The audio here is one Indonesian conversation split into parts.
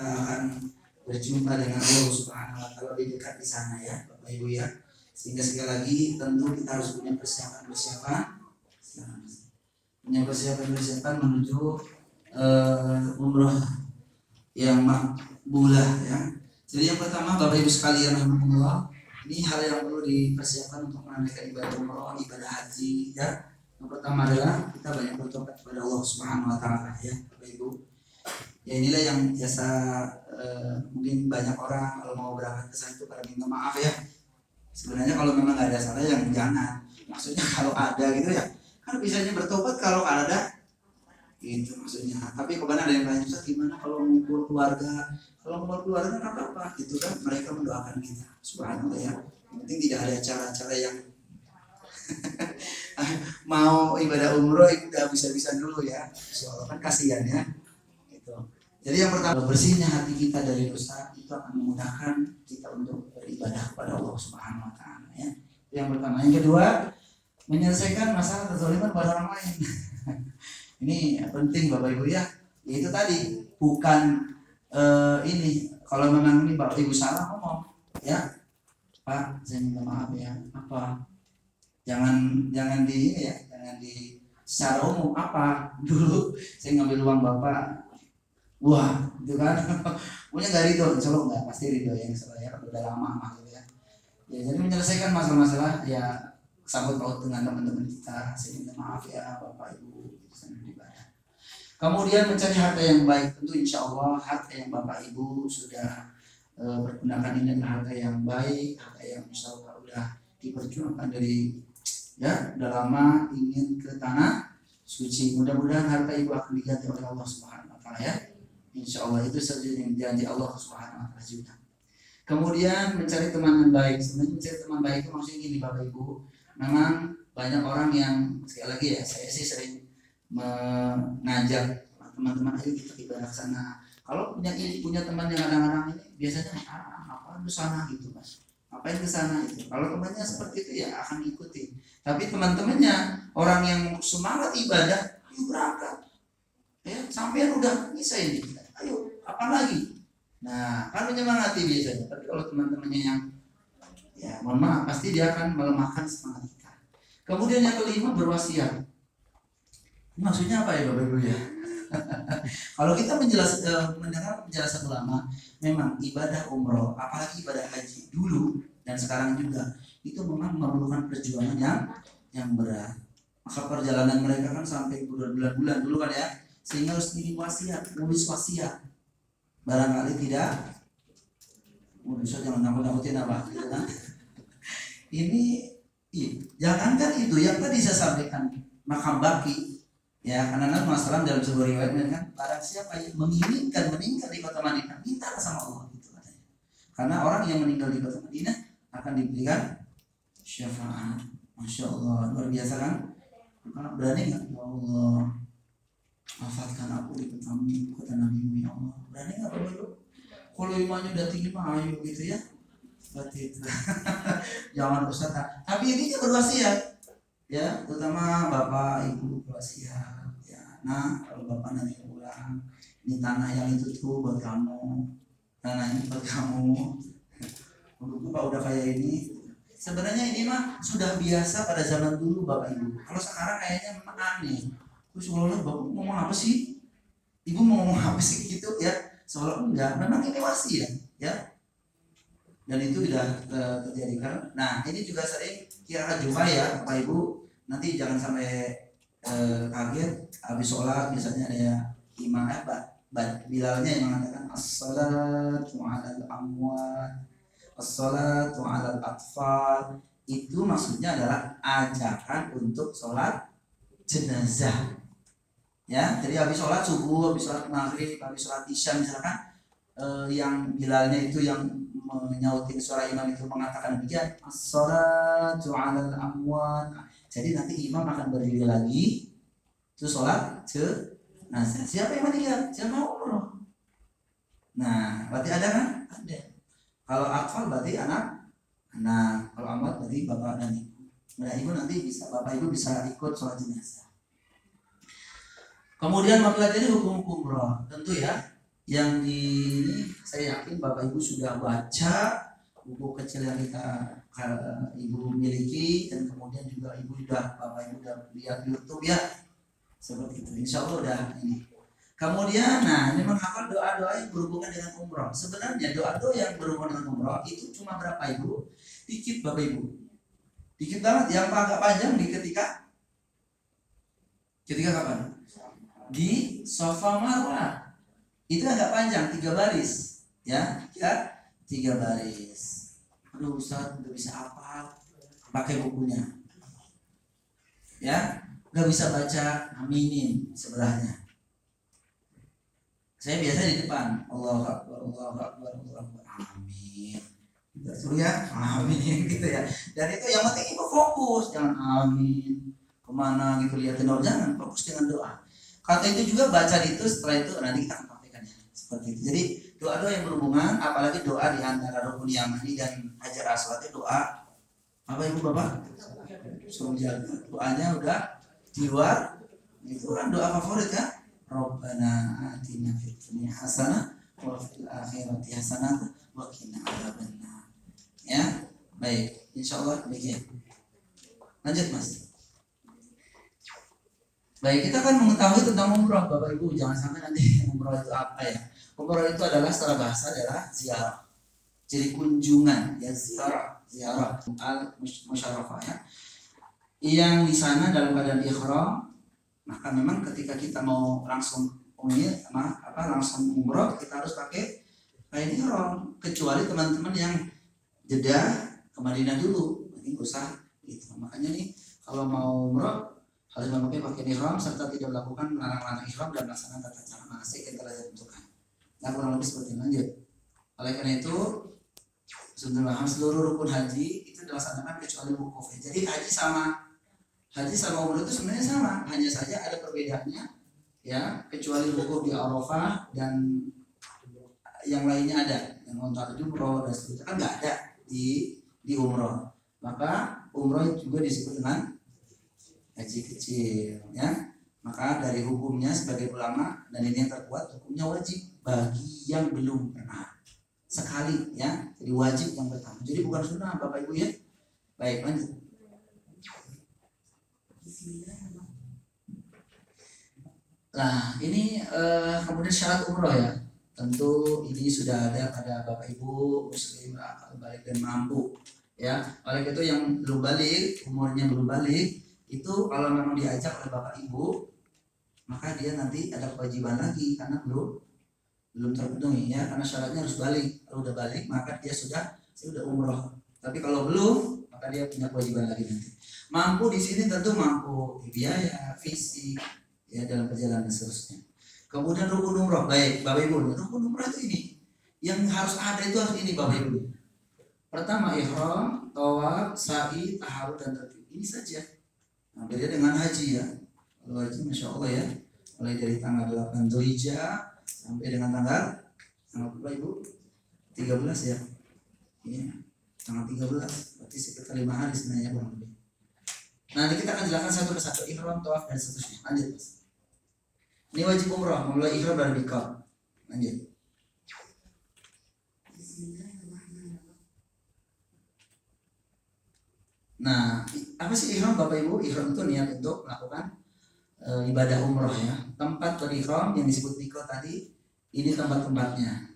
kita akan berjumpa dengan Allah Subhanahu wa taala lebih dekat di sana ya Bapak Ibu ya. Sehingga sekali lagi tentu kita harus punya persiapan menuju umroh yang makbulah ya. Jadi yang pertama Bapak Ibu sekalian rahimahullah, ini hal yang perlu dipersiapkan untuk menunaikan ibadah umroh, ibadah haji ya. Yang pertama adalah kita banyak bertobat kepada Allah Subhanahu wa taala ya Bapak Ibu. Ya inilah yang biasa mungkin banyak orang kalau mau berangkat ke sana itu pada minta maaf ya. Sebenarnya kalau memang nggak ada salah yang jangan. Maksudnya kalau ada gitu ya, kan bisanya bertobat kalau ada gitu maksudnya. Tapi kebanyakan ada yang tanya, Ustaz gimana kalau ngumpul keluarga? Kalau ngumpul keluarga nggak apa-apa gitu kan, mereka mendoakan kita. Subhanallah ya. Yang penting tidak ada cara-cara yang mau ibadah umroh itu udah bisa-bisa dulu ya. Soalnya kan kasihan ya. Gitu. Jadi yang pertama, bersihnya hati kita dari dosa itu akan memudahkan kita untuk beribadah kepada Allah Subhanahu wa taala ya. Yang pertama, yang kedua, menyelesaikan masalah kezaliman pada orang lain. Ini penting Bapak Ibu ya. Itu tadi bukan ini kalau memang ini Bapak Ibu salah ngomong ya. Pak, saya minta maaf ya. Apa? Jangan di ya, jangan di secara umum apa? Dulu saya ngambil uang Bapak. Wah, itu kan. Punya enggak ridho? Insyaallah enggak, pasti ridho yang saya udah lama gitu ya. Ya, jadi menyelesaikan masalah-masalah ya sangkut paut dengan teman-teman kita. Saya minta maaf ya Bapak Ibu. Kemudian mencari harta yang baik, tentu insya Allah harta yang Bapak Ibu sudah pergunakan ini adalah harta yang baik, harta yang insya Allah sudah diperjuangkan dari ya udah lama ingin ke tanah suci. Mudah-mudahan harta Ibu akan diganti oleh Allah Subhanahu wa taala ya. Insya Allah itu sesuatu yang janji Allah Subhanahu wa taala juga. Kemudian mencari teman yang baik. Sebenarnya mencari teman baik itu maksudnya gini Bapak Ibu. Memang banyak orang yang sekali lagi ya saya sih sering mengajak teman-teman ayo kita ibadah ke sana. Kalau punya teman yang kadang-kadang ini biasanya ngapain ke sana gitu Mas. Ngapain ke sana itu. Kalau temannya seperti itu ya akan ikuti. Tapi teman-temannya orang yang semangat ibadah, ayo berangkat. Ya, sampean udah bisa ini. Ayo, apa lagi? Nah, kan menyemangati biasanya. Tapi kalau teman-temannya yang ya mohon maaf pasti dia akan melemahkan semangat kita. Kemudian yang kelima berwasiat. Maksudnya apa ya Bapak Ibu ya? Kalau kita mendengar penjelasan ulama, memang ibadah umroh, apalagi ibadah haji dulu dan sekarang juga itu memang memerlukan perjuangan yang berat. Maka perjalanan mereka kan sampai berbulan-bulan dulu kan ya, sehingga harus ngirim wasiat, nulis wasiat. Barangkali tidak, Ustaz jangan nakut-nakutin apa, gitu kan? Ini, jangankan itu yang tadi saya sampaikan makam baki. Ya, karena Nabi Muhammad dalam sebuah riwayat kan barang siapa yang menginginkan meninggal di kota Madinah minta sama Allah gitu katanya. Karena orang yang meninggal di kota Madinah akan diberikan syafaat. Masya Allah, luar biasa kan? Karena berani nggak ya Allah wafatkan aku di kota Nabi ya Allah. Berani nggak Bapak Ibu? Kalau imannya udah tinggi mah ayo gitu ya. Berarti itu. Jangan Ustaz. Tapi ini berwasiat. Ya, terutama Bapak Ibu berwasiat ya. Nah, kalau Bapak nanti pulang, ini tanah yang itu tuh buat kamu, tanah ini buat kamu. Menurutku Pak udah kayak ini. Sebenarnya ini mah sudah biasa pada zaman dulu Bapak Ibu. Kalau sekarang kayaknya memang aneh. Terus kalau Bapak ngomong apa sih? Ibu mau ngomong apa sih gitu ya? Seolah enggak. Memang ini wasiat ya. Dan itu tidak terjadi kan. Nah, ini juga sering kira juga ya Bapak Ibu. Nanti jangan sampai kaget habis sholat misalnya ada imam Bilalnya yang mengatakan as-salatu 'alal amwat, as-salatu 'alal atfal. Itu maksudnya adalah ajakan untuk sholat jenazah. Ya, jadi habis sholat subuh, habis sholat maghrib, habis sholat isya misalkan yang Bilalnya itu yang menyautin suara imam itu mengatakan demikian as-salatu 'alal amwat. Jadi nanti imam akan berdiri lagi terus sholat jenazah. Siapa yang meninggal? Jamaah umroh. Nah, berarti ada kan? Ada. Kalau atfal berarti anak. Kalau amwat berarti bapak dan ibu. Nah, ibu nanti bisa, bapak ibu bisa ikut sholat jenazah. Kemudian mempelajari hukum umroh. Tentu ya, Yang di ini saya yakin Bapak Ibu sudah baca buku kecil yang Ibu miliki, dan kemudian juga Bapak Ibu udah lihat YouTube ya, seperti itu. Insya Allah udah ini. Kemudian, nah ini menghafal doa-doa yang berhubungan dengan umroh. Sebenarnya doa-doa yang berhubungan dengan umroh itu cuma berapa Ibu? Dikit Bapak Ibu. Dikit banget. Yang agak panjang di ketika kapan? Di Safa Marwah. Itu agak panjang, 3 baris. Ya, 3 baris. Aduh Ustaz, udah bisa hafal. Pakai bukunya. Ya, nggak bisa baca aminin sebelahnya. Saya biasa di depan, Allahu Akbar, Allahu Akbar, Allahu Akbar, amin. Suruh ya, amin gitu ya. Dan itu yang penting Ibu fokus, jangan amin kemana gitu lihatin doa, jangan, fokus dengan doa. Kata itu juga baca itu, setelah itu nanti kita akan praktekkan ya, seperti itu. Jadi doa-doa yang berhubungan, apalagi doa di antara rukun yamani dan hajar aswad itu doa apa Ibu Bapak? Suruh jaga, doanya udah di luar, itu kan doa favorit kan? Rabbana atina fid dunya hasanah wa fil akhirati hasanah wa qina adzabannar. Ya, baik. Insyaallah demikian. Lanjut Mas. Baik, kita akan mengetahui tentang umroh Bapak Ibu. Jangan sampai nanti umroh itu apa ya. Umroh itu adalah secara bahasa adalah ziarah. Jadi kunjungan ya, ziarah al-musyarrafah ya. Yang di sana dalam keadaan ihram, maka memang ketika kita mau langsung langsung umroh, kita harus pakai kain ihram, kecuali teman-teman yang jeda ke Madinah dulu, ini usah gitu. Makanya nih kalau mau umroh harus memakai pakaian ihram serta tidak melakukan larang-larang ihram dan melaksanakan tata cara manasik yang telah ditentukan. Nah kurang lebih seperti ini. Lanjut. Oleh karena itu seluruh rukun haji itu dilaksanakan kecuali wukuf. Jadi haji sama umroh itu sebenarnya sama, hanya saja ada perbedaannya ya, kecuali wukuf di Arafah dan yang lainnya ada, yang untuk umroh dan seterusnya kan nggak ada di umroh. Maka umroh juga disebut dengan haji kecil ya. Maka dari hukumnya sebagai ulama, dan ini yang terkuat, hukumnya wajib bagi yang belum pernah sekali ya, jadi wajib yang pertama, jadi bukan sunnah Bapak Ibu ya. Baik, lanjut. Nah ini kemudian syarat umroh ya, tentu ini sudah ada pada Bapak Ibu muslim akal balik dan mampu ya. Oleh itu yang belum balik, umurnya belum balik, itu kalau memang diajak oleh Bapak Ibu, maka dia nanti ada kewajiban lagi karena belum terpenuhi ya, karena syaratnya harus balik. Kalau udah balik maka dia sudah umroh. Tapi kalau belum, maka dia punya kewajiban lagi nanti. Mampu di sini tentu mampu biaya, fisik ya dalam perjalanan seterusnya. Kemudian rukun umroh, baik Bapak Ibu, rukun umroh itu ini yang harus ada, itu harus ini Bapak Ibu. Pertama ihram, tawaf, sa'i, taharut dan tertib. Ini saja. Nah, beda dengan haji ya. Kalau haji Masya Allah ya, mulai dari tanggal 8 Dzulhijjah sampai dengan tanggal berapa Ibu? 13 ya. Iya, tanggal 13, berarti sekitar 5 hari sebenarnya kurang lebih. Nanti kita akan jelaskan satu persatu ihram, tawaf dan seterusnya. Lanjut Mas. Ini wajib umrah, mulai ihram dari miqat. Lanjut. Nah, apa sih ihram Bapak Ibu? Ihram itu niat untuk melakukan ibadah umrah ya. Tempat berihram yang disebut miqat tadi, ini tempat-tempatnya.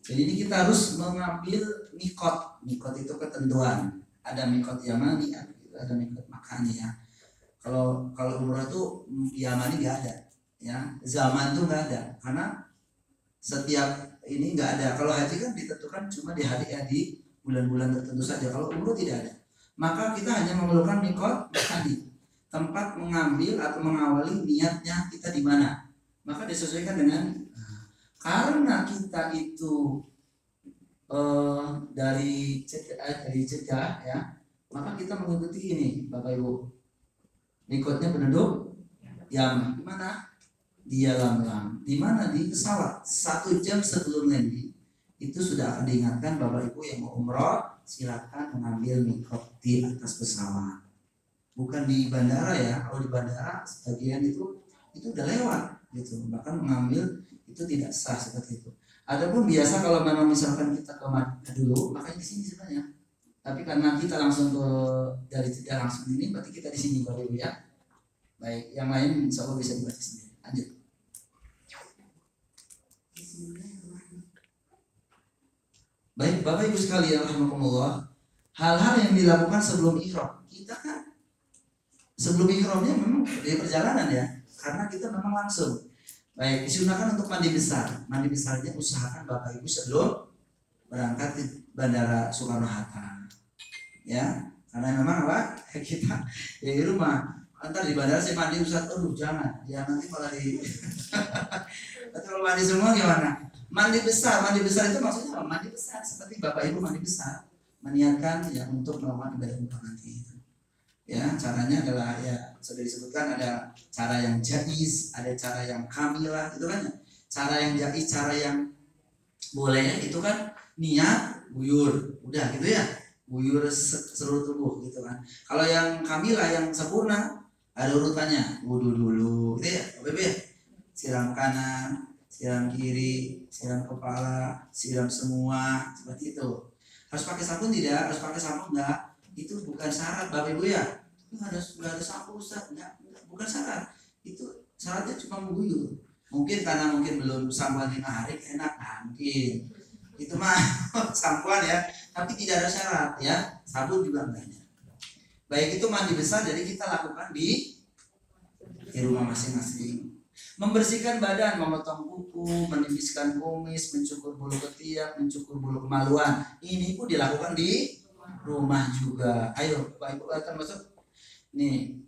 Jadi ini kita harus mengambil miqat. Miqat itu ketentuan. Ada miqat Yamani, ada miqat Makkani ya. Kalau umrah itu Yamani nggak ada ya. Zaman tuh nggak ada, karena setiap ini nggak ada. Kalau haji kan ditentukan cuma di hari ya, di bulan-bulan tertentu saja. Kalau umrah tidak ada. Maka kita hanya memerlukan miqat Makkani, tempat mengambil atau mengawali niatnya kita di mana. Maka disesuaikan dengan karena kita itu dari Jeddah ya, maka kita mengikuti ini Bapak Ibu. Miqatnya penduduk Yaman. Di mana? Di Yalamlam. Di mana? Di pesawat. 1 jam sebelum landing itu sudah akan diingatkan Bapak Ibu yang mau umroh, silakan mengambil miqat di atas pesawat. Bukan di bandara ya. Kalau di bandara sebagian itu udah lewat gitu. Bahkan mengambil itu tidak sah seperti itu. Adapun biasa kalau memang misalkan kita ke Madinah dulu, makanya di sini sebenarnya. Tapi karena kita langsung ke dari tidak langsung ini, berarti kita di sini Bapak Ibu ya. Baik, yang lain insya Allah bisa dibaca sendiri. Lanjut. Baik, Bapak Ibu sekalian rahimakumullah, hal-hal yang dilakukan sebelum ihram. Kita kan sebelum ihramnya memang di perjalanan ya, karena kita memang langsung. Baik, disunahkan untuk mandi besar. Mandi besarnya usahakan Bapak Ibu sebelum berangkat di Bandara Soekarno-Hatta. Ya, karena memang apa? Kita di rumah. Antar di bandara saya mandi Ustaz, jangan. Ya nanti malah di nanti kalau mandi semua gimana? Mandi besar itu maksudnya apa? Mandi besar seperti Bapak Ibu mandi besar, meniatkan ya untuk melakukan ibadah umrah nanti itu. Ya, caranya adalah ya sudah disebutkan ada cara yang jaiz, ada cara yang kamilah, itu kan cara yang jaiz, cara yang boleh itu kan niat buyur, udah gitu ya, buyur seluruh tubuh gitu kan. Kalau yang kamilah yang sempurna ada urutannya, wudhu dulu, gitu ya, OBB ya, siram kanan, siram kiri, siram kepala, siram semua, seperti itu. Harus pakai sabun tidak? Harus pakai sabun enggak? Itu bukan syarat Bapak Ibu ya. Itu nggak ada sabun Ustaz, enggak, bukan syarat. Itu syaratnya cuma mengguyur. Mungkin karena mungkin belum sambuan 5 hari enak, mungkin. Itu mah sampuan ya, tapi tidak ada syarat ya. Sabun juga enggaknya. Baik, itu mandi besar jadi kita lakukan di rumah masing-masing. Membersihkan badan, memotong kuku, menipiskan kumis, mencukur bulu ketiak, mencukur bulu kemaluan. Ini pun dilakukan di rumah juga. Ayo, Bapak Ibu akan masuk. Nih,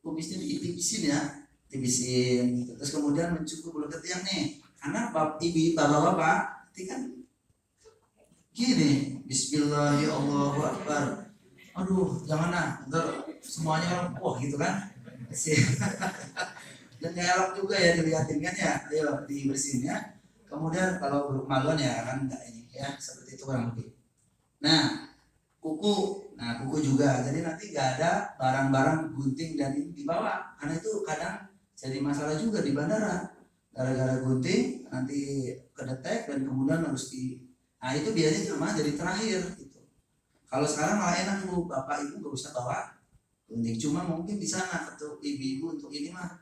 kumisnya ditipisin ya, tipisin. Terus kemudian mencukur bulu ketiak nih. Karena bapak-bapak, itu kan gini, Bismillahirrahmanirrahim. Aduh, jangan ntar semuanya wah gitu kan. Dan elok juga ya dilihatin kan ya, ayo dibersihin ya. Kemudian kalau berkemaluan ya kan enggak ini ya, seperti itu kurang lebih. Nah, kuku juga. Jadi nanti nggak ada barang-barang gunting dan ini dibawa, karena itu kadang jadi masalah juga di bandara. Gara-gara gunting nanti kedetek dan kemudian harus nah itu biasanya cuma jadi terakhir gitu. Kalau sekarang malah enak Bu, Bapak Ibu nggak usah bawa gunting, cuma mungkin di sana atau ibu-ibu untuk ini mah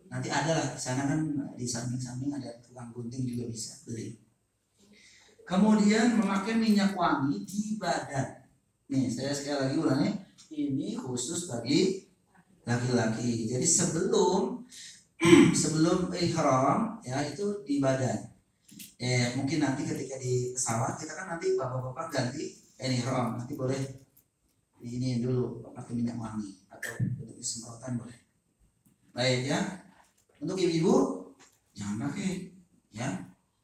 nanti ada lah di sana kan, di samping-samping ada tukang gunting juga bisa beli. Kemudian memakai minyak wangi di badan. Nih saya sekali lagi ulangi, ini khusus bagi laki-laki. Jadi sebelum ihram ya itu di badan. Mungkin nanti ketika di pesawat kita kan nanti bapak-bapak ganti ihram, nanti boleh ini dulu pakai minyak wangi atau untuk semprotan boleh. Baik ya. Untuk ibu-ibu jangan pakai ya,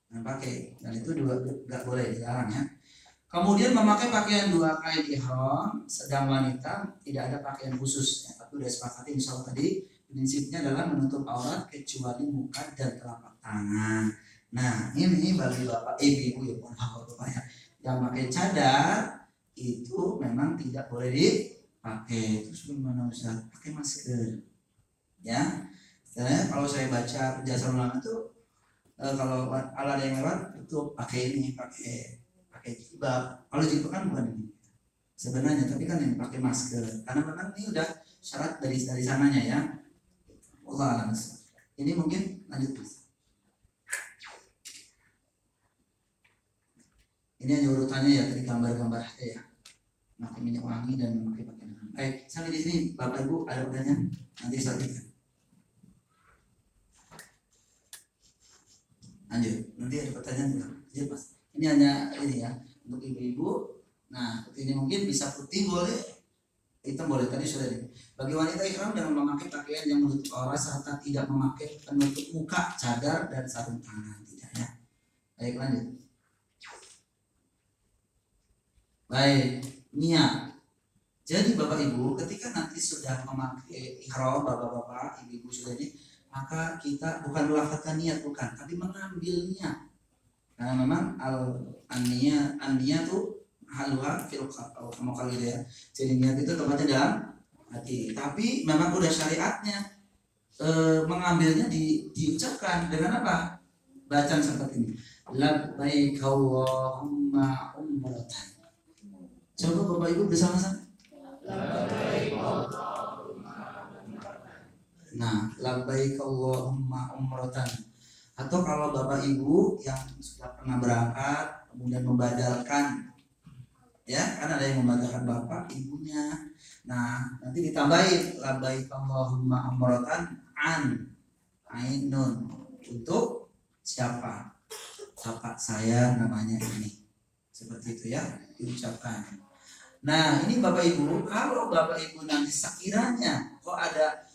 jangan pakai, dan itu juga nggak boleh, dilarang ya. Kemudian memakai pakaian 2 kain ihram, sedang wanita tidak ada pakaian khusus ya, tapi udah sepakati insya Allah tadi prinsipnya adalah menutup aurat kecuali muka dan telapak tangan. Nah ini bagi bapak ibu ya, bapak ya, yang pakai cadar itu memang tidak boleh dipakai. Terus gimana Ustaz? Pakai masker ya. Karena kalau saya baca penjelasan ulama itu kalau ala ada yang lewat itu pakai ini, pakai jilbab. Kalau jilbab kan bukan ini sebenarnya, tapi kan yang pakai masker. Karena memang ini udah syarat dari sananya ya. Allah alam. Ini mungkin lanjut Mas. Ini hanya urutannya ya dari gambar-gambar ya. Pakai minyak wangi dan memakai pakaian. Baik, sampai di sini Bapak Ibu ada pertanyaan? Nanti saya berikan. Lanjut, nanti ada pertanyaan ya Mas. Ini hanya ini ya untuk ibu-ibu. Nah, ini mungkin bisa putih boleh, hitam boleh. Tadi sudah ini. Bagi wanita ihram dengan memakai pakaian yang menutup aurat serta tidak memakai penutup muka, cadar dan sarung tangan, tidak ya. Baik, lanjut. Baik, niat. Jadi Bapak Ibu ketika nanti sudah memakai ihram, bapak-bapak, ibu-ibu sudah ini, maka kita bukan melafatkan niat, bukan, tapi mengambil niat. Karena memang an-niyah tuh haluha fil qalbi ya. Jadi niat itu tempatnya dalam hati. Tapi memang udah syariatnya mengambilnya diucapkan dengan apa? bacaan seperti ini. Labbaik Allahumma umratan. Coba Bapak Ibu bersama-sama. Nah, labbaik Allahumma umratan. Atau kalau Bapak Ibu yang sudah pernah berangkat kemudian membadalkan, ya kan ada yang membadalkan bapak ibunya. Nah, nanti ditambahin labbaik Allahumma umratan an ainun untuk siapa? Bapak saya namanya ini. Seperti itu ya diucapkan. Nah, ini Bapak Ibu, kalau Bapak Ibu nanti sekiranya kok ada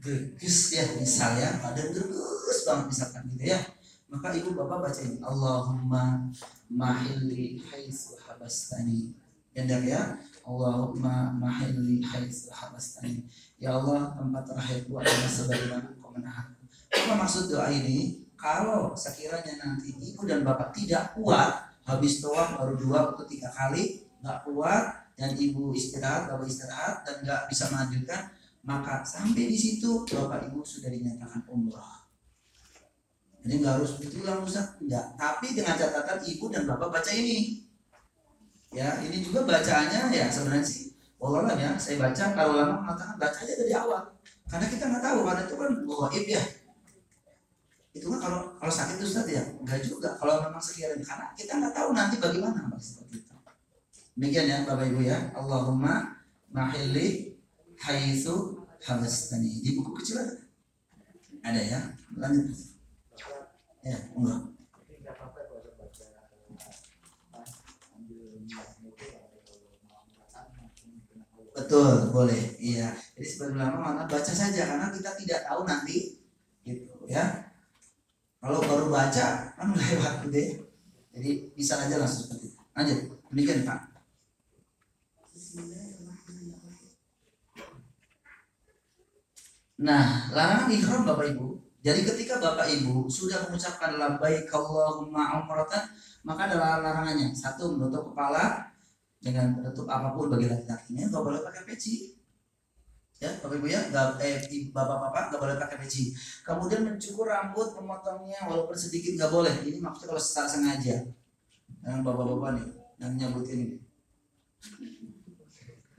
gerges ya misalnya, ada gerges banget misalkan gitu ya, maka Ibu Bapak baca ini Allahumma mahilli haitsu habastani. Ya, Allahumma mahilli haitsu habastani. Ya Allah, tempat terakhirku adalah sebagaimana Engkau menahanku. Apa maksud doa ini? Kalau sekiranya nanti Ibu dan Bapak tidak kuat, habis tawaf baru 2 atau 3 kali nggak kuat dan Ibu istirahat, Bapak istirahat dan nggak bisa melanjutkan, maka sampai di situ Bapak Ibu sudah dinyatakan umrah. Jadi nggak harus berulang Ustaz, enggak. Tapi dengan catatan Ibu dan Bapak baca ini. Ya, ini juga bacaannya ya sebenarnya sih. Wallahualam ya, saya baca kalau lama mengatakan baca aja dari awal. Karena kita nggak tahu, karena itu kan gaib ya. Itu kan kalau sakit Ustaz ya, enggak juga. Kalau memang sekiranya, karena kita nggak tahu nanti bagaimana seperti itu. Demikian ya Bapak Ibu ya. Allahumma mahilli haitsu habastani. Di buku kecil ada ya. Lanjut. Ya, enggak. Betul, boleh. Iya. Jadi sebagai ulama mana baca saja karena kita tidak tahu nanti gitu ya. Kalau baru baca kan lewat gitu ya. Jadi bisa aja langsung seperti itu. Lanjut. Demikian Pak. Nah, larangan ihram Bapak Ibu. Jadi ketika Bapak Ibu sudah mengucapkan labbaik Allahumma umratan, maka ada larangannya. 1, menutup kepala dengan menutup apapun bagi laki-lakinya, nggak boleh pakai peci. Ya, Bapak Ibu ya, bapak-bapak nggak boleh pakai peci. Kemudian mencukur rambut, memotongnya walaupun sedikit nggak boleh. Ini maksudnya kalau secara sengaja. Yang bapak-bapak nih, yang nyebutin ini.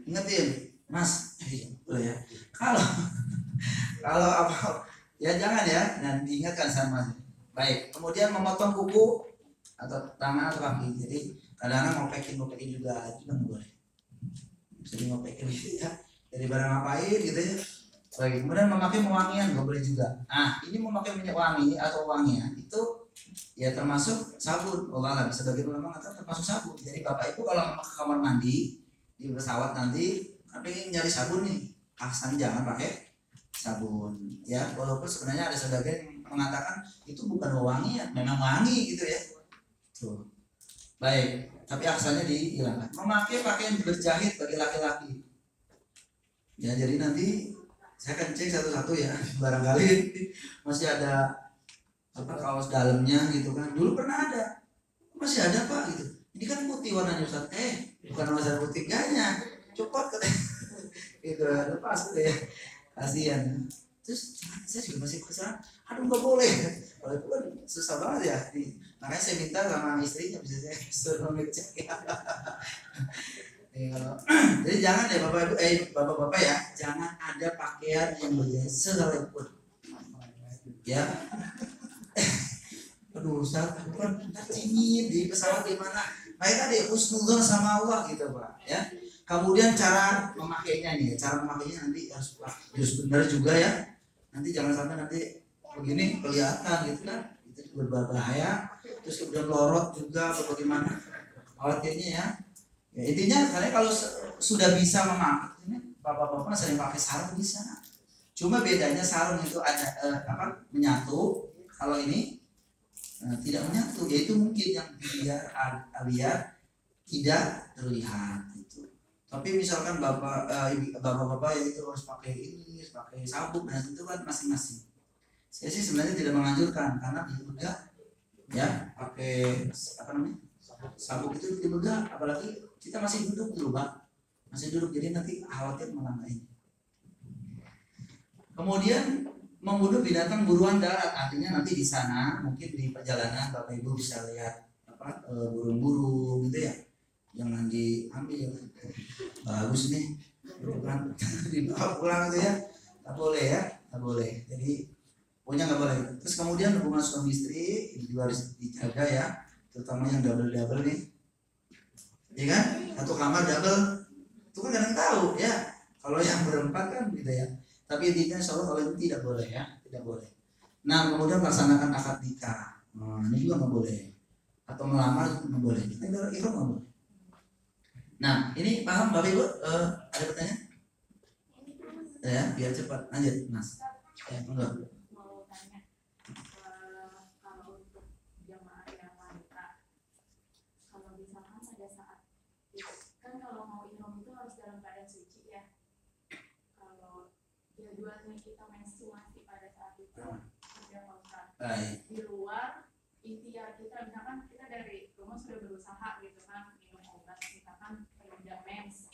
Ingetin, Mas, boleh ya. Kalau apa ya jangan ya, dan diingatkan sama. Baik, kemudian memotong kuku atau tangan atau kaki. Jadi kadang-kadang ngopekin juga itu kan boleh. Jadi ngopekin gitu ya. Dari barang ngapain gitu ya. Baik, kemudian memakai wangian nggak boleh juga. Nah, ini memakai minyak wangi atau wangian itu ya termasuk sabun. Allah bisa bagi ulama mengatakan termasuk sabun. Jadi Bapak Ibu kalau ke kamar mandi di pesawat nanti tapi nyari sabun nih, aksan jangan pakai sabun ya, walaupun sebenarnya ada sebagian yang mengatakan itu bukan wangi ya, memang wangi gitu ya. Tuh. Baik, tapi aksannya dihilangkan. Memakai pakaian berjahit bagi laki-laki. Ya, jadi nanti saya akan cek satu-satu ya, barangkali masih ada apa kaos dalamnya gitu kan. Dulu pernah ada. Masih ada Pak gitu. Ini kan putih warnanya Ustaz. Bukan warna putih kayaknya. Copot katanya. Gitu, lepas gitu ya. Kasihan. Terus saya juga masih penasaran, aduh nggak boleh. Kalau itu kan susah banget ya. Makanya saya minta sama istrinya bisa saya suruh ngecek ya. Jadi jangan ya bapak-bapak ya, jangan ada pakaian yang berjahit sekalipun. Ya. Aduh Ustaz, bukan tercingin di pesawat di mana? Mereka di husnuzon sama Allah gitu Pak. Ya. Kemudian cara memakainya nih, cara memakainya nanti harus benar juga ya. Nanti jangan sampai nanti begini kelihatan gitu kan, itu berbahaya. Terus kemudian lorot juga atau bagaimana? Khawatirnya ya. Ya intinya karena kalau sudah bisa memakai, ini bapak-bapak sering pakai sarung bisa. Cuma bedanya sarung itu ada menyatu. Kalau ini tidak menyatu, yaitu mungkin yang biar tidak terlihat. Tapi misalkan bapak-bapak ya itu harus pakai ini, pakai sabuk dan itu kan masing-masing. Saya sih sebenarnya tidak menganjurkan karena dibedah ya pakai apa namanya sabuk itu dibedah, apalagi kita masih duduk dulu Pak, masih duduk jadi nanti khawatir malah ini. Kemudian membunuh binatang buruan darat, artinya nanti di sana mungkin di perjalanan Bapak Ibu bisa lihat burung-burung gitu ya, jangan diambil, bagus nih bukan dibawa pulang gitu ya, tak boleh ya, tak boleh. Jadi pokoknya nggak boleh. Terus kemudian hubungan suami istri ini juga harus dijaga ya, terutama yang double nih, ya kan, satu kamar double itu kan kadang tahu ya, kalau yang berempat kan gitu ya. Tapi intinya insyaallah kalau itu tidak boleh ya, tidak boleh. Nah kemudian melaksanakan akad nikah, ini juga nggak boleh, atau melamar itu nggak boleh, kita ikhram nggak boleh. Nah ini paham Bapak Ibu? Ada pertanyaan? Ya biar cepat lanjut Mas. Ya enggak. Mau tanya, kalau untuk jamaah yang wanita, kalau misalkan pada saat kan kalau mau ihram itu harus dalam keadaan suci ya. Kalau jadwalnya kita menstruasi pada saat itu sudah Ustaz. Di luar ikhtiar kita, misalkan kita dari rumah sudah berusaha gitu kan minum obat misalkan penunda mens.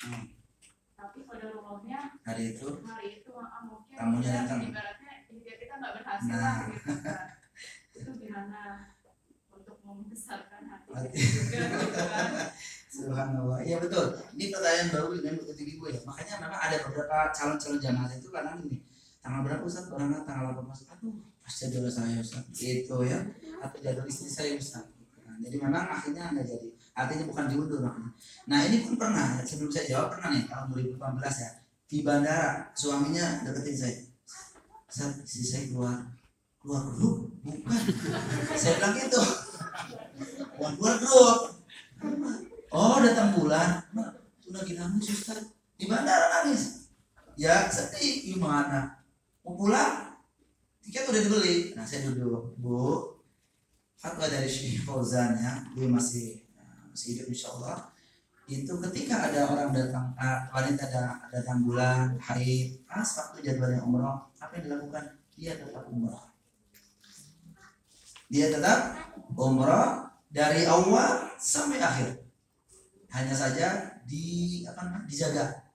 Tapi pada rumahnya hari itu mungkin tamunya datang, ibaratnya ikhtiar kita nggak berhasil lah gitu kan. Itu gimana untuk membesarkan hati juga gitu kan. Subhanallah, iya betul. Ini pertanyaan baru dengan begitu ibu ya. Makanya memang ada beberapa calon jamaah itu kadang ini tanggal berapa Ustaz berangkat, tanggal 18, aduh pas jadwal saya Ustaz itu ya, atau jadwal istri saya Ustaz. Nah, jadi memang akhirnya nggak jadi, artinya bukan diundur makanya. Nah ini pun pernah, sebelum saya jawab pernah nih tahun 2018 ya, di bandara suaminya deketin saya, Ustaz istri saya keluar grup, bukan saya bilang gitu, keluar grup. Oh datang bulan, itu lagi nangis Ustaz di bandara nangis. Ya sedih gimana? Mau pulang? Tiket udah dibeli. Nah saya duduk, Bu, fatwa dari Syekh Fauzan ya, dia masih hidup insyaallah. Itu ketika ada orang datang, wanita datang bulan haid, pas waktu jadwalnya umroh, apa yang dilakukan? Dia tetap umroh. Dia tetap umroh dari awal sampai akhir. Hanya saja dijaga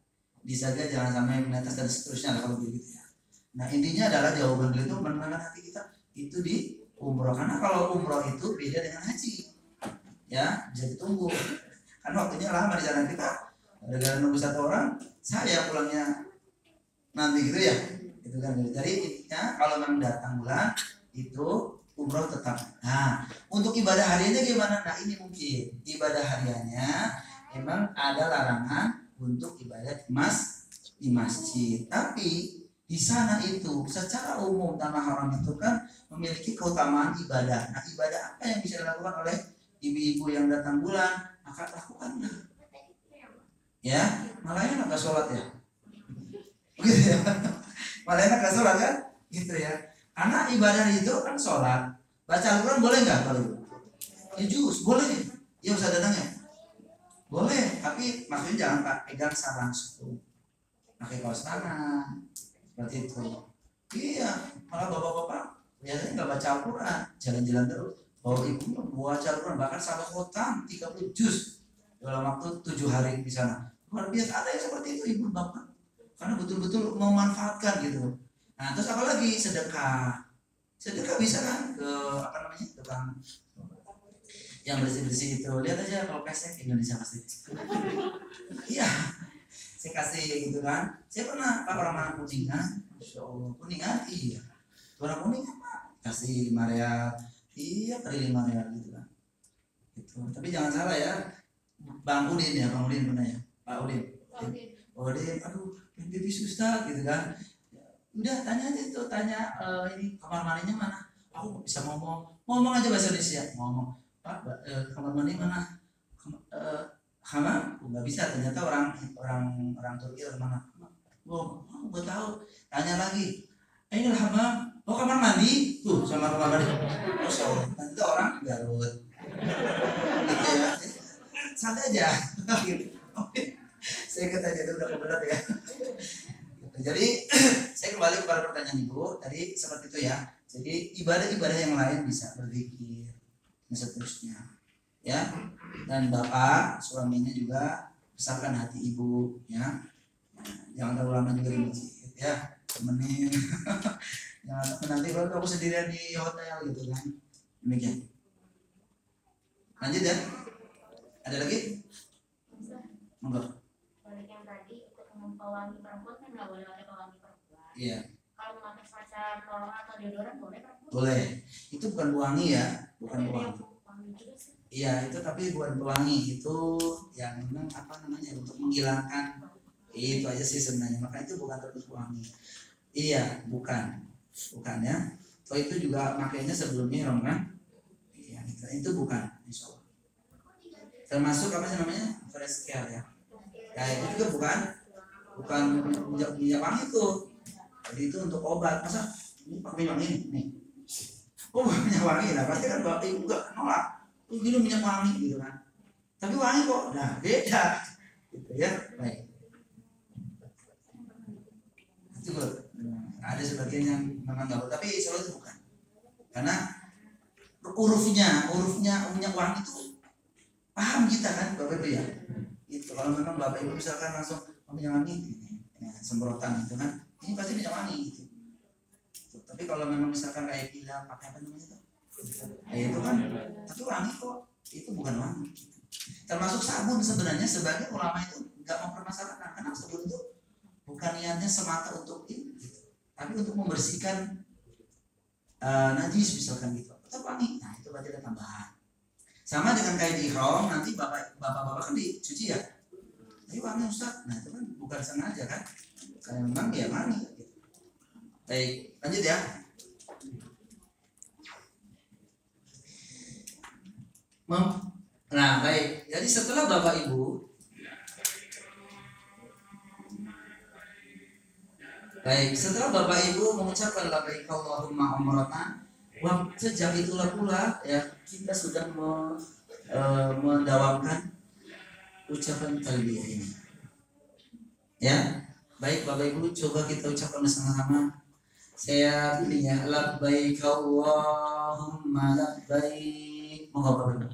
jangan sampai menetes dan seterusnya kalau begitu ya. Nah intinya adalah jawaban beliau itu menenangkan hati kita itu di umroh, karena kalau umroh itu beda dengan haji ya, bisa ditunggu karena waktunya lama di sana, kita gara-gara nunggu satu orang saya pulangnya nanti gitu ya, itu kan. Jadi intinya kalau memang datang bulan itu umroh tetap. Nah, untuk ibadah hariannya gimana? Nah, ini mungkin ibadah hariannya memang ada larangan untuk ibadah di masjid. Tapi di sana itu secara umum tanah haram itu kan memiliki keutamaan ibadah. Nah, ibadah apa yang bisa dilakukan oleh ibu-ibu yang datang bulan? Maka lakukanlah. Ya, malah enak gak sholat ya? Gitu ya. Malah enak gak sholat kan? Gitu ya. Karena ibadah itu kan sholat, baca Al-Quran boleh nggak kalau? Ya jus boleh, ya usah datang ya, boleh. Tapi maksudnya jangan pegang sarang suku, pakai kaos tangan, seperti itu. Iya, malah bapak-bapak biasanya nggak baca Al-Quran, jalan-jalan terus. Bawa ibu baca Al-Quran, bahkan satu khotam 30 juz dalam waktu 7 hari di sana. Luar biasa, ada yang seperti itu ibu bapak, karena betul-betul memanfaatkan gitu. Nah terus apa lagi? Sedekah bisa kan ke tukang yang bersih itu, lihat aja kalau pesek Indonesia pasti. Iya, saya kasih gitu kan. Saya pernah orang mana Kuningan, Masya Allah Kuningan, iya orang Kuningan kasih 5 real, iya per 5 real gitu kan. Gitu. Tapi jangan salah ya, Bang Udin pernah ya, Pak Udin, aduh mimpi susah gitu kan. Udah tanya aja itu, ini kamar mandinya mana? Aku bisa ngomong aja bahasa Indonesia, ngomong Pak kamar mandi mana? Hamam? Nggak bisa, ternyata orang Turki atau mana? Gue tahu. Tanya lagi, ini hamam, kamar mandi tuh sama kamar mandi. Masya Allah, nanti orang Garut, gitu ya, santai aja. Saya kata itu udah keberat ya. Jadi saya kembali kepada pertanyaan ibu tadi seperti itu ya. Jadi ibadah-ibadah yang lain bisa berzikir dan seterusnya ya. Dan bapak suaminya juga besarkan hati ibu ya. Jangan terlalu lama juga di masjid ya. temenin. Jangan nanti kalau aku sendirian di hotel gitu kan. Demikian. Lanjut ya. Ada lagi? Monggo. Balik yang tadi untuk pewangi perempuan kan nggak boleh pakai pewangi perempuan. Iya. Kalau pakai semacam roll atau deodoran boleh perempuan? Boleh. Itu bukan pewangi ya, bukan pewangi. Iya itu tapi bukan pewangi, itu yang memang apa namanya untuk menghilangkan itu aja sih sebenarnya, maka itu bukan terus pewangi. Iya bukan ya. So itu juga makanya sebelumnya Rom kan? Iya itu bukan, insya Allah. Termasuk apa sih namanya fresh care ya. Ya itu juga bukan minyak wangi tuh. Jadi itu untuk obat, masa ini pakai minyak wangi nih? Oh minyak wangi lah, pasti kan bapak ibu enggak nolak. Gini minyak wangi gitu kan, tapi wangi kok, nah beda gitu ya. Baik itu ada sebagian yang memang nggak, tapi selalu itu bukan, karena hurufnya minyak wangi itu paham kita kan bapak ibu ya. Itu kalau memang bapak ibu misalkan langsung minyak wangi semprotan gitu kan, ini pasti minyak wangi gitu. Tapi kalau memang misalkan kayak bilang pakai apa namanya itu, itu kan tapi wangi kok, itu bukan wangi. Termasuk sabun sebenarnya sebagai ulama itu nggak mempermasalahkan, karena sabun itu bukan niatnya semata untuk ini gitu, tapi untuk membersihkan najis misalkan gitu, tetap wangi. Nah itu berarti ada tambahan. Sama dengan kayak di ihram, nanti bapak kan dicuci ya, tapi wangi Ustaz. Nah itu kan bukan sengaja kan, karena memang dia wangi gitu. Baik lanjut ya. Nah baik, jadi setelah bapak ibu mengucapkan labbaik Allahumma umratan, sejak itulah pula ya kita sudah mendawamkan ucapan talbiyah ini. Ya, baik bapak ibu coba kita ucapkan bersama-sama. Saya pilih ya, labbaik Allahumma labbaik. Moga bapak ibu.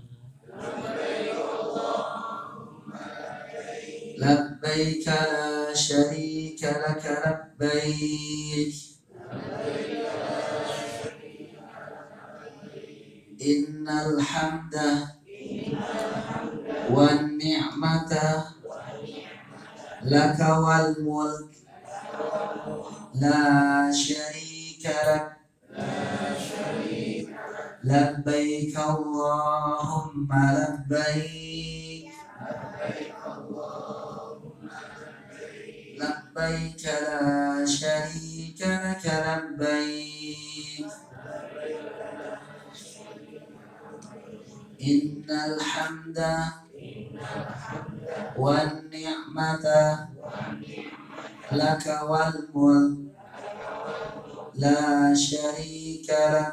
لبيك لا شريك لك لبيك إن الحمد والنعمة لك والملك لا شريك لك لبيك اللهم لبيك لبيك لا شريك لك لبيك إن الحمد والنعمة لك والملك لا شريك لك.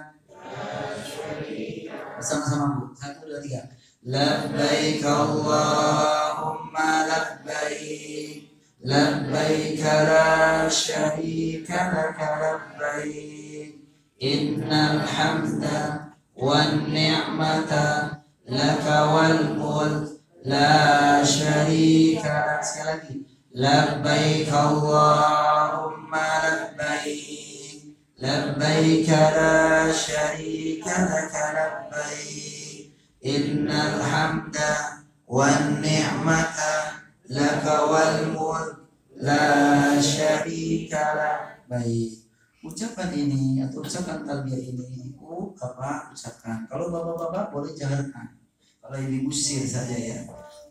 Sama-sama Bu, 1, 2, 3. Labbaik Allahumma labbaik labbaik la syarika laka labbaik innal hamda wan ni'mata laka wal mulk la syarika lak. Sekali lagi, labbaik Allahumma labbaik labbaik la syarika laka labbaik innal hamda wan ni'mata laka wal mulk la syarika lak. Baik, ucapan ini atau ucapan talbiyah ini bapak ucapkan. Kalau bapak-bapak boleh jalankan, kalau ibu sir saja ya.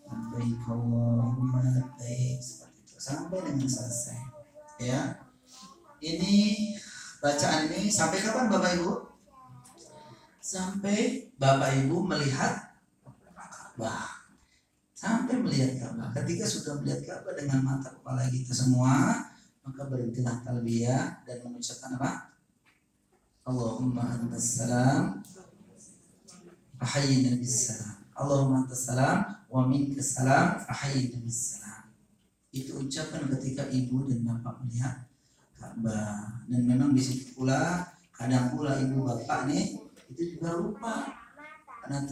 Labbaik Allahumma labbaik, seperti itu sampai dengan selesai ya. Ini bacaan ini sampai kapan Bapak Ibu? Sampai Bapak Ibu melihat Ka'bah. Sampai melihat Ka'bah. Ketika sudah melihat Ka'bah dengan mata kepala kita semua, maka berhentilah talbiyah dan mengucapkan apa? Allahumma antas salam wa hayyina bis salam. Allahumma antas salam wa minkas salam wa hayyina bis salam. Itu ucapan ketika ibu dan bapak melihat Ka'bah. Dan memang di situ pula kadang pula ibu bapak nih itu juga lupa karena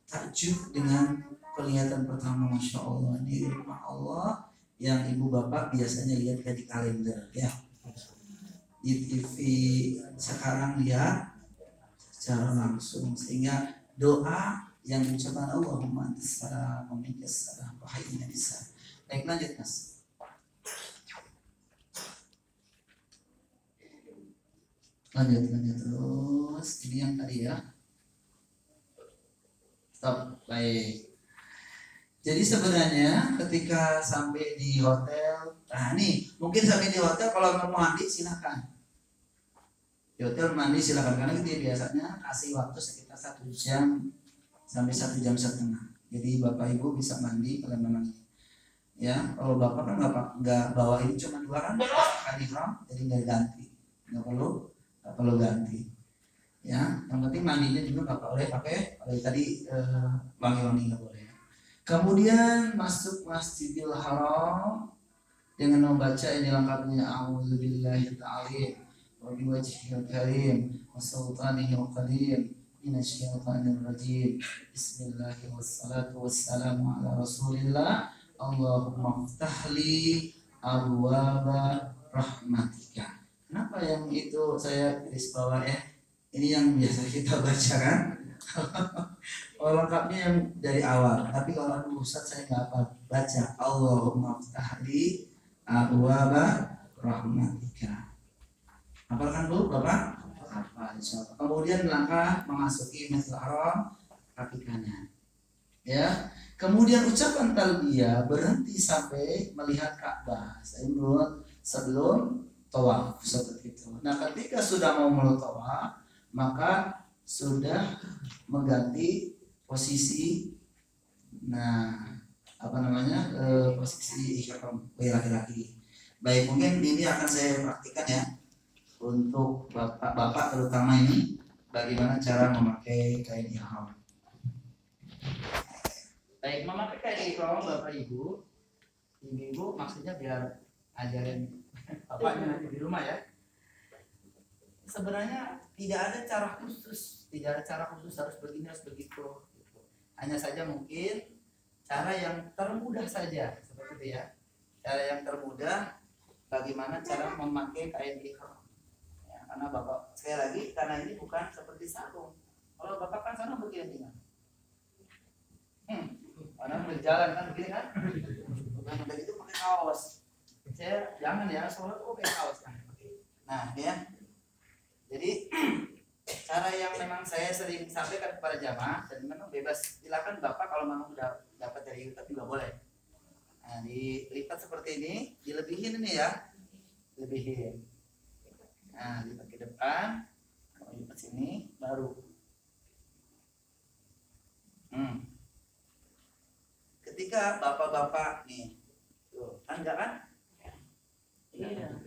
takjub dengan kelihatan pertama, Masya Allah, ini rumah Allah yang ibu bapak biasanya lihat di kalender ya. Di TV sekarang lihat secara langsung, sehingga doa yang diucapkan Allahumma antas salam wa minkas salam wa hayyina bis. Baik, lanjut Mas. Lanjut terus. Ini yang tadi ya. Stop. Baik. Jadi sebenarnya ketika sampai di hotel, nah nih mungkin sampai di hotel kalau mau mandi silakan. Di hotel mandi silakan, karena itu biasanya kasih waktu sekitar 1 jam sampai 1 jam setengah. Jadi bapak ibu bisa mandi kalau memang ya. Kalau bapak kan nggak bawa ini, cuma 2 kan kali ram, jadi nggak ganti, nggak perlu ganti. Ya, yang penting mandinya juga nggak boleh pakai kalau tadi wangi-wangi nggak boleh. Kemudian masuk Masjidil Haram dengan membaca ini lengkapnya A'udzubillahi ta'ala wa biwajhihil karim wa sultanihil qadim minasyaitonir rajim. Bismillahirrahmanirrahim. Wassalatu wassalamu ala Rasulillah. Allahumma ftahli abwaba rahmatika. Kenapa yang itu saya garis bawah ya? Ini yang biasa kita baca kan? Oh, lengkapnya yang dari awal. Tapi kalau Ustaz saya nggak apa baca Allahumma ftahli abwaba rahmatika. Hafalkan dulu Bapak? Hafal insyaallah. Kemudian langkah memasuki Masjidil Haram, kaki kanan. Ya. Kemudian ucapan talbiyah berhenti sampai melihat Ka'bah. Sebelum tawaf seperti itu. Nah, ketika sudah mau tawaf, maka sudah mengganti posisi, posisi ihram laki-laki. Baik, mungkin ini akan saya praktikkan ya untuk bapak-bapak terutama ini, bagaimana cara memakai kain ihram. Baik, memakai kain ihram bapak ibu maksudnya biar ajarin bapaknya nanti di rumah ya. Sebenarnya tidak ada cara khusus harus begini harus begitu. Hanya saja mungkin cara yang termudah saja seperti itu ya. Cara yang termudah bagaimana cara memakai kain ihram. Ya, karena bapak sekali lagi karena ini bukan seperti sarung. Kalau bapak kan sarung begini tinggal. Orang berjalan kan begini kan. Bukan begitu pakai kaos. Saya jangan ya sholat pakai kaos kan. Nah ya. Jadi cara yang memang saya sering sampaikan kepada jamaah, dan memang bebas, silakan bapak kalau memang udah dapat dari YouTube juga boleh. Nah, dilipat seperti ini, dilebihin ini ya, lebihin. Nah, lipat ke depan, kalau lipat sini baru. Ketika bapak-bapak nih, tuh, kan enggak kan? Iya.